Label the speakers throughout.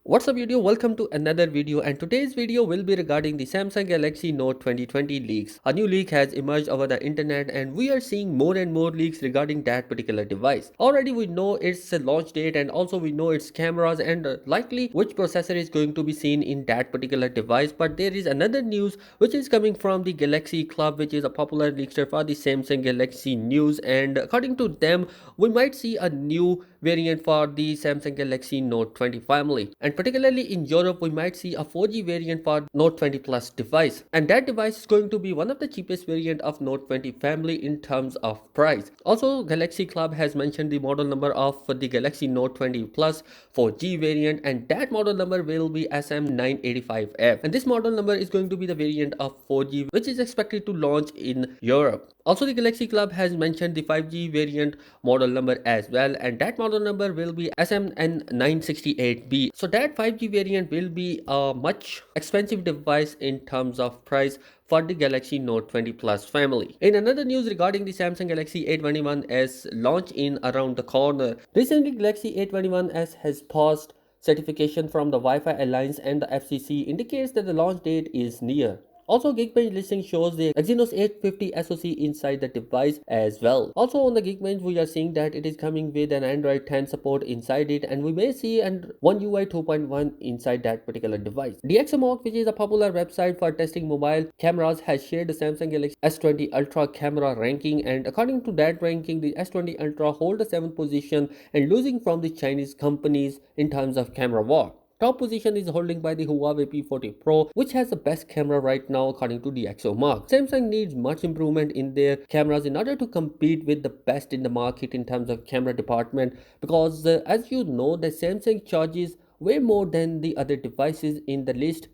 Speaker 1: What's up video, welcome to another video, and today's video will be regarding the Samsung Galaxy Note 2020 leaks. A new leak has emerged over the internet and we are seeing more and more leaks regarding that particular device. Already we know its launch date and also we know its cameras and likely which processor is going to be seen in that particular device, but there is another news which is coming from the Galaxy Club, which is a popular leakster for the Samsung Galaxy news, and according to them we might see a new variant for the Samsung Galaxy Note 20 family, and particularly in Europe we might see a 4G variant for Note 20 Plus device, and that device is going to be one of the cheapest variant of Note 20 family in terms of price. Also, Galaxy Club has mentioned the model number of the Galaxy Note 20 Plus 4G variant, and that model number will be SM985F, and this model number is going to be the variant of 4G which is expected to launch in Europe. Also, the Galaxy Club has mentioned the 5G variant model number as well, and that model number will be SMN968B. So that 5G variant will be a much expensive device in terms of price for the Galaxy Note 20 Plus family. In another news regarding the Samsung Galaxy A21s launch in around the corner, recently Galaxy A21s has passed certification from the Wi-Fi Alliance, and the FCC indicates that the launch date is near. Also, Geekbench listing shows the Exynos 850 SoC inside the device as well. Also, on the Geekbench, we are seeing that it is coming with an Android 10 support inside it, and we may see One UI 2.1 inside that particular device. DxOMark, which is a popular website for testing mobile cameras, has shared the Samsung Galaxy S20 Ultra camera ranking, and according to that ranking, the S20 Ultra hold the 7th position and losing from the Chinese companies in terms of camera war. Top position is holding by the Huawei P40 Pro, which has the best camera right now according to DxOMark. Samsung needs much improvement in their cameras in order to compete with the best in the market in terms of camera department, because as you know, the Samsung charges way more than the other devices in the list.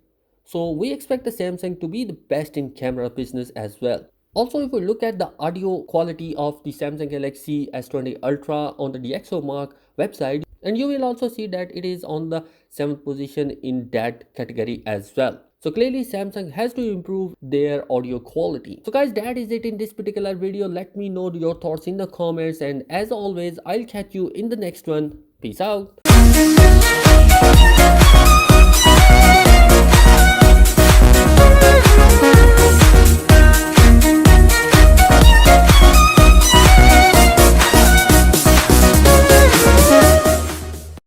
Speaker 1: So we expect the Samsung to be the best in camera business as well. Also, if we look at the audio quality of the Samsung Galaxy S20 Ultra on the DxOMark website, and you will also see that it is on the 7th position in that category as well. So clearly Samsung has to improve their audio quality. So guys, that is it in this particular video. Let me know your thoughts in the comments, and as always I'll catch you in the next one. Peace out.